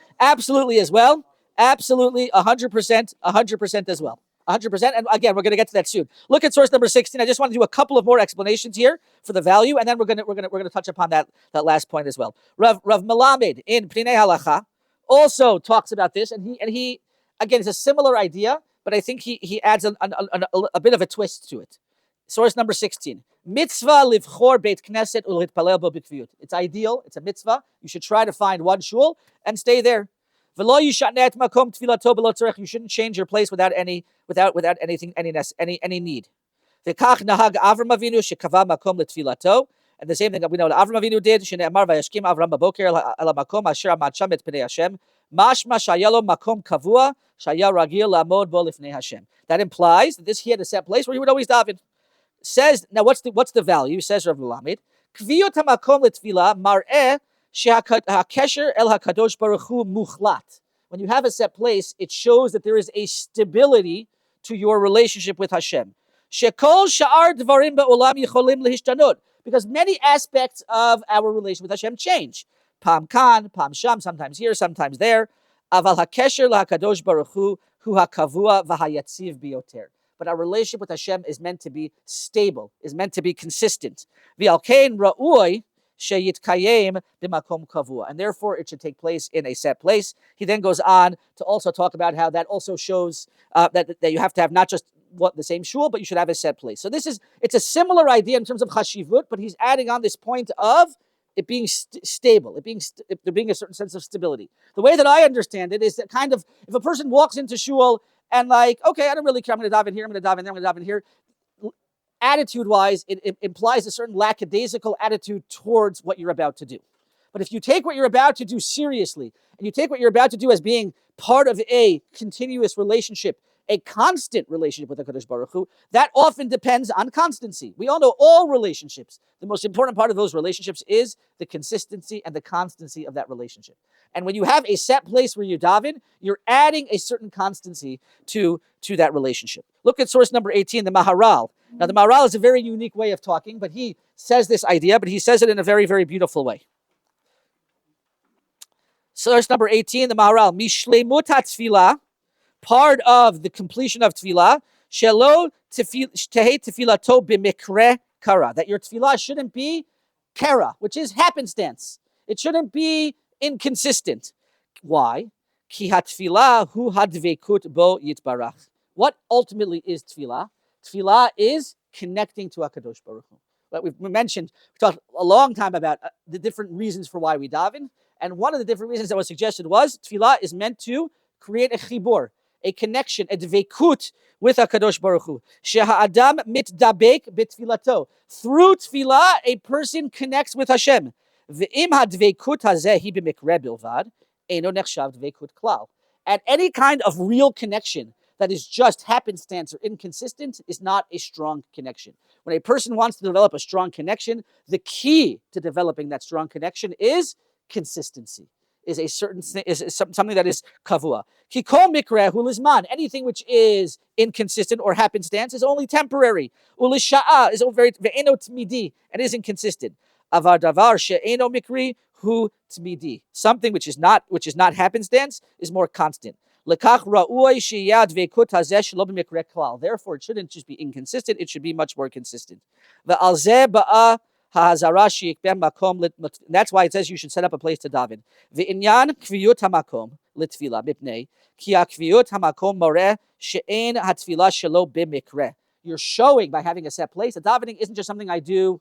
as well. Absolutely, 100% as well. 100%. And again, we're going to get to that soon. Look at source number 16. I just want to do a couple of more explanations here for the value, and then we're going to touch upon that last point as well. Rav Melamed in Pnei Halacha also talks about this, and he again, it's a similar idea, but I think he adds a bit of a twist to it. Source number 16. Mitzvah livchor beit knesset ulitpalel bo b'kviyut. It's ideal. It's a mitzvah. You should try to find one shul and stay there. V'lo yishatneh et makom tfilato b'lo tzorech. You shouldn't change your place without any need. V'kach nahag Avram Avinu shekava makom letfilato. And the same thing that we know that Avram Avinu did. Shene'amar vayashkim Avram baboker el makom asher amad sham et pnei Hashem. Mashma shayalo makom kavua shaya ragil lamod bo lifnei Hashem. That implies that he had a set place where he would always daven. Says, now what's the value? Says Rav Melamed, Kviyot hamakom letfilah mar'eh she'hakesher el hakadosh baruch hu muchlat. When you have a set place, it shows that there is a stability to your relationship with Hashem. Shekol sha'ar dvarim ba'olam yicholim lehishtanot. Because many aspects of our relation with Hashem change. Pam kan, pam sham, sometimes here, sometimes there. Aval hakesher lahakadosh baruch hu hakavua v'hayatziv biyoter. But our relationship with Hashem is meant to be stable, is meant to be consistent. V'alkein ra'ui sheyitkayem b'makom kavua. And therefore, it should take place in a set place. He then goes on to also talk about how that also shows that you have to have not just the same shul, but you should have a set place. So it's a similar idea in terms of chashivut, but he's adding on this point of it being stable, there being a certain sense of stability. The way that I understand it is that kind of, if a person walks into shul and okay, I don't really care, I'm going to dive in here, I'm going to dive in there, I'm going to dive in here. Attitude-wise, it implies a certain lackadaisical attitude towards what you're about to do. But if you take what you're about to do seriously, and you take what you're about to do as being part of a continuous relationship, a constant relationship with HaKadosh Baruch Hu, that often depends on constancy. We all know all relationships. The most important part of those relationships is the consistency and the constancy of that relationship. And when you have a set place where you daven, you're adding a certain constancy to that relationship. Look at source number 18, the Maharal. Now, the Maharal is a very unique way of talking, but he says this idea, but he says it in a very, very beautiful way. Source number 18, the Maharal. Mishleimut HaTfilah, part of the completion of tefillah, shelo tehei tefilato b'mikre kara, that your tefillah shouldn't be kara, which is happenstance. It shouldn't be inconsistent. Why? Ki hatfilah hu hadvekut bo yitbarach. What ultimately is tefillah? Tefillah is connecting to HaKadosh Baruch Hu. But we talked a long time about the different reasons for why we daven, and one of the different reasons that was suggested was tefillah is meant to create a chibur, a connection, a dveikut with HaKadosh Baruch Hu. Sheha'adam mitdabek b'tfilato. Through tefillah, a person connects with Hashem. Ve'im ha'dveikut hazeh b'mikre bilvad, eino nechshav dveikut klal. And any kind of real connection that is just happenstance or inconsistent is not a strong connection. When a person wants to develop a strong connection, the key to developing that strong connection is consistency, is a certain is something that is kavua. Kikol mikra hulizman. Anything which is inconsistent or happenstance is only temporary. Ulisha'a is very ve'eno tmidi and is inconsistent. Avar davar she'eno mikri hu tmidi. Something which is not happenstance is more constant. Lekach ra'uay sheyad ve'kut hazeh shelo b'mikra klal. Therefore, it shouldn't just be inconsistent; it should be much more consistent. Ve'al zeh ba'a ha'hazara she'ikbeh makom. That's why it says you should set up a place to daven. Ve'inyan kviyut hamakom litfila mipnei ki kviyut hamakom moreh she'en hatfila shelo b'mikra. You're showing by having a set place that davening isn't just something I do,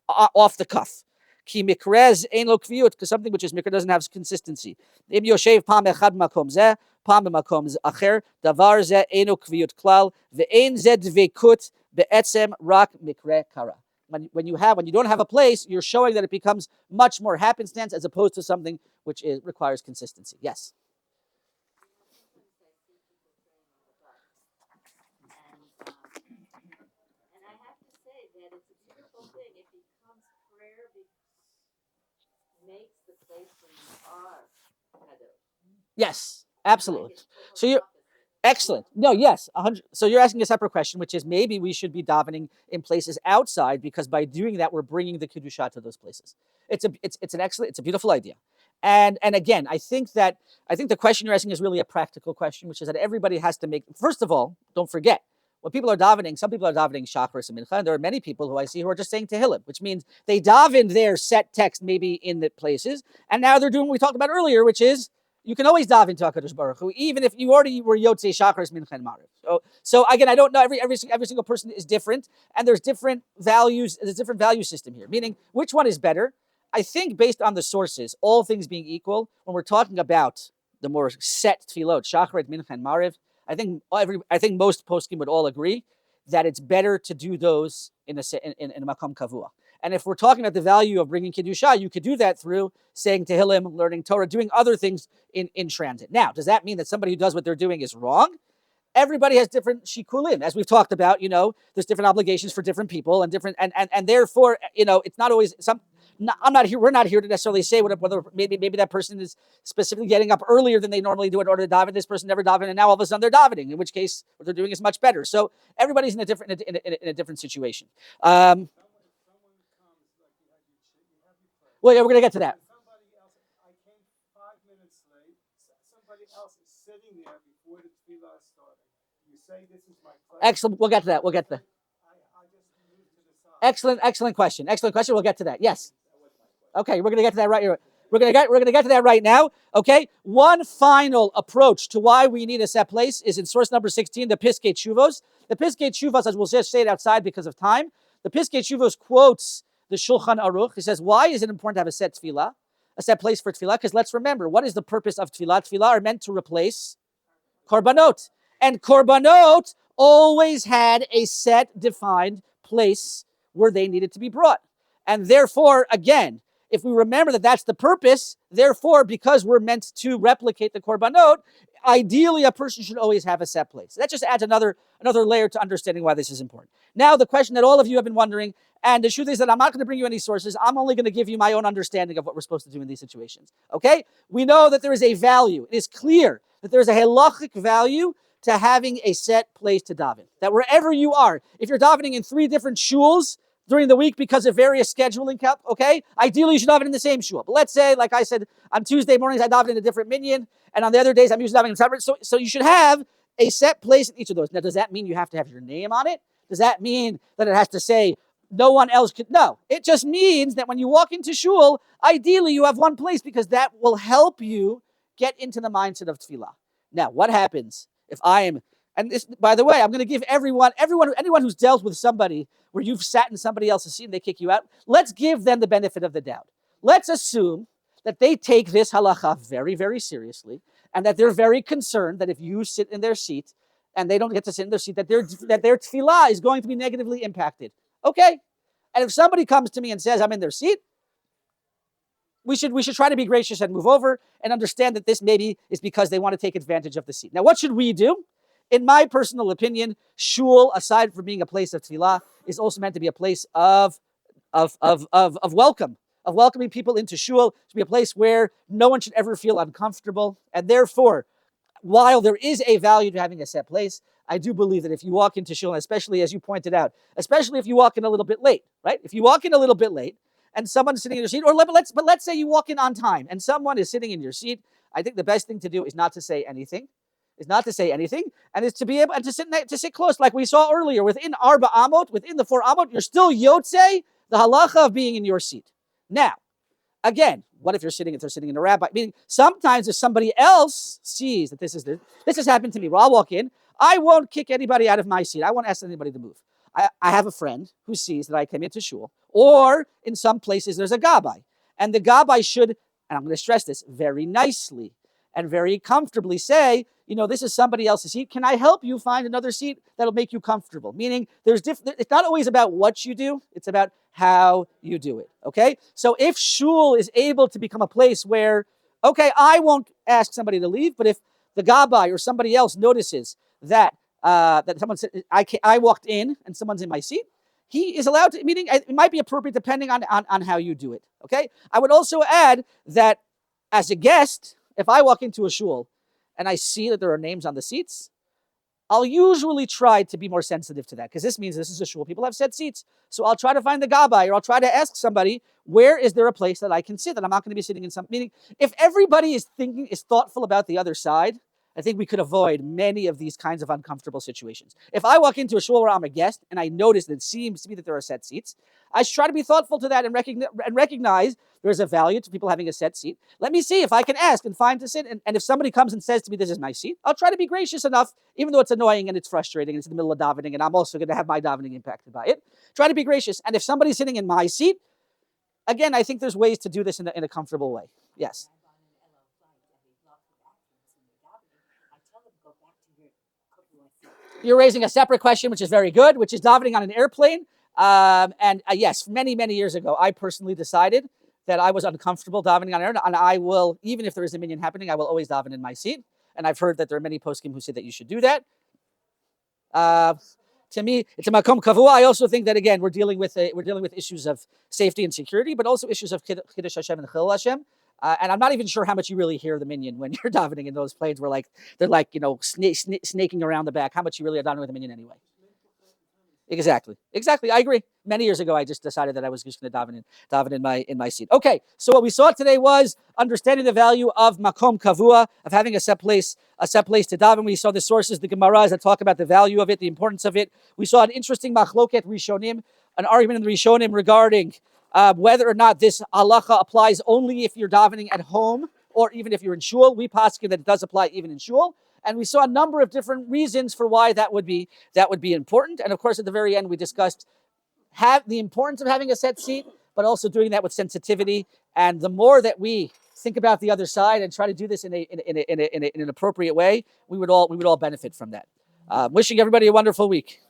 off the cuff. Ki mikrez ein lo kviyut, because something which is mikra doesn't have consistency. Im yoshev pam echad makom zeh, pam b'makom acher, davar zeh eino kviyut klal, ve'ein zeh dveikut be'etzem rak mikre kara. When you don't have a place, you're showing that it becomes much more happenstance as opposed to something which requires consistency. Yes. And I have to say that it's a beautiful thing. It becomes prayer makes the place where you are kadosh. Yes, absolutely. So you're excellent. No, yes, 100. So you're asking a separate question, which is maybe we should be davening in places outside, because by doing that we're bringing the kedusha to those places. It's a beautiful idea. And again, I think the question you're asking is really a practical question, which is that everybody has to make. First of all, don't forget, when people are davening, some people are davening Shacharis and Mincha, and there are many people who I see who are just saying Tehillim, which means they daven their set text maybe in the places, and now they're doing what we talked about earlier, which is you can always daven to HaKadosh Baruch Hu, even if you already were Yotzei Shacharis, Mincha, and Mariv. So again, I don't know, every single person is different, and there's different values, there's a different value system here, meaning which one is better? I think based on the sources, all things being equal, when we're talking about the more set tefillot, Shacharit, Mincha, and Mariv, I think most poskim would all agree that it's better to do those in a Makom Kavua. And if we're talking about the value of bringing Kedusha, you could do that through saying Tehillim, learning Torah, doing other things in transit. Now, does that mean that somebody who does what they're doing is wrong? Everybody has different shikulim, as we've talked about. There's different obligations for different people, and different, and therefore, it's not always some. I'm not here. We're not here to necessarily say whether maybe that person is specifically getting up earlier than they normally do in order to daven. This person never davened, and now all of a sudden they're davening. In which case, what they're doing is much better. So everybody's in a different situation. Well, yeah, we're gonna get to that. Somebody else, I came 5 minutes late. Somebody else is sitting there before the tefillah started. You say this is my place. Excellent. We'll get to that. I just moved to the side. Excellent question. We'll get to that. Yes. Okay, we're gonna get to that right here. We're gonna get to that right now. Okay. One final approach to why we need a set place is in source number 16, the Piskei Teshuvos. The Piskei Teshuvos, as we'll just say it outside because of time, the Piskei Teshuvos quotes the Shulchan Aruch. He says, why is it important to have a set tefillah, a set place for tefillah? Because let's remember, what is the purpose of tefillah? Tefillah are meant to replace korbanot. And korbanot always had a set, defined place where they needed to be brought. And therefore, again, if we remember that that's the purpose, therefore, because we're meant to replicate the korbanot, ideally a person should always have a set place. That just adds another layer to understanding why this is important. Now, the question that all of you have been wondering, and the truth is that I'm not going to bring you any sources. I'm only going to give you my own understanding of what we're supposed to do in these situations. Okay? We know that there is a value. It is clear that there is a halachic value to having a set place to daven. That wherever you are, if you're davening in 3 different shuls during the week because of various scheduling, okay? Ideally, you should daven in the same shul. But let's say, like I said, on Tuesday mornings, I daven in a different minyan, and on the other days, I'm usually davening in separate. So you should have a set place in each of those. Now, does that mean you have to have your name on it? Does that mean that it has to say no one else could? No. It just means that when you walk into shul, ideally, you have one place because that will help you get into the mindset of tefillah. Now, what happens if I am, and this, by the way, I'm going to give anyone who's dealt with somebody where you've sat in somebody else's seat and they kick you out, let's give them the benefit of the doubt. Let's assume that they take this halacha very, very seriously, and that they're very concerned that if you sit in their seat and they don't get to sit in their seat, that their tefillah is going to be negatively impacted. Okay. And if somebody comes to me and says, I'm in their seat, we should try to be gracious and move over and understand that this maybe is because they want to take advantage of the seat. Now, what should we do? In my personal opinion, shul, aside from being a place of tefillah, is also meant to be a place of welcome, of welcoming people into shul, to be a place where no one should ever feel uncomfortable. And therefore, while there is a value to having a set place, I do believe that if you walk into shul, especially as you pointed out, especially if you walk in a little bit late, right? If you walk in a little bit late and someone's sitting in your seat, or let's say you walk in on time and someone is sitting in your seat, I think the best thing to do is not to say anything, and is to be able and to sit close, like we saw earlier, within arba amot, within the 4 amot, you're still yotze the halacha of being in your seat. Now, again, what if they're sitting in a rabbi? Meaning, sometimes if somebody else sees that this has happened to me, where I'll walk in, I won't kick anybody out of my seat. I won't ask anybody to move. I have a friend who sees that I came into shul, or in some places there's a gabbai, and the gabbai should, and I'm going to stress this, very nicely and very comfortably say, this is somebody else's seat. Can I help you find another seat that'll make you comfortable? Meaning, it's not always about what you do, it's about how you do it, okay? So if shul is able to become a place where, okay, I won't ask somebody to leave, but if the gabbai or somebody else notices that someone said, I walked in and someone's in my seat, he is allowed to, meaning it might be appropriate depending on how you do it, okay? I would also add that as a guest, if I walk into a shul and I see that there are names on the seats, I'll usually try to be more sensitive to that, because this means this is a shul. People have set seats. So I'll try to find the gabbai, or I'll try to ask somebody, where is there a place that I can sit, that I'm not going to be sitting in some, meaning if everybody is thoughtful about the other side, I think we could avoid many of these kinds of uncomfortable situations. If I walk into a shul where I'm a guest and I notice that it seems to me that there are set seats, I try to be thoughtful to that and recognize there's a value to people having a set seat. Let me see if I can ask and find to sit. And if somebody comes and says to me, this is my seat, I'll try to be gracious enough, even though it's annoying and it's frustrating and it's in the middle of davening and I'm also going to have my davening impacted by it. Try to be gracious. And if somebody's sitting in my seat, again, I think there's ways to do this in a comfortable way. Yes. You're raising a separate question, which is very good, which is davening on an airplane. Yes, many, many years ago, I personally decided that I was uncomfortable davening on air, and I will, even if there is a minyan happening, I will always daven in my seat. And I've heard that there are many poskim who say that you should do that. To me, it's a Makom Kavua. I also think that, again, we're dealing with issues of safety and security, but also issues of Kiddush Hashem and Chil Hashem. And I'm not even sure how much you really hear the minyan when you're davening in those planes where they're snaking around the back. How much you really are davening with the minyan anyway? Exactly. I agree. Many years ago, I just decided that I was just going to daven in my seat. Okay, so what we saw today was understanding the value of Makom Kavua, of having a set place to daven. We saw the sources, the Gemaras that talk about the value of it, the importance of it. We saw an interesting machloket Rishonim, an argument in the Rishonim regarding whether or not this halacha applies only if you're davening at home or even if you're in shul. We poskin that it does apply even in shul. And we saw a number of different reasons for why that would be important. And of course, at the very end, we discussed the importance of having a set seat, but also doing that with sensitivity. And the more that we think about the other side and try to do this in an appropriate way, we would all benefit from that. Wishing everybody a wonderful week.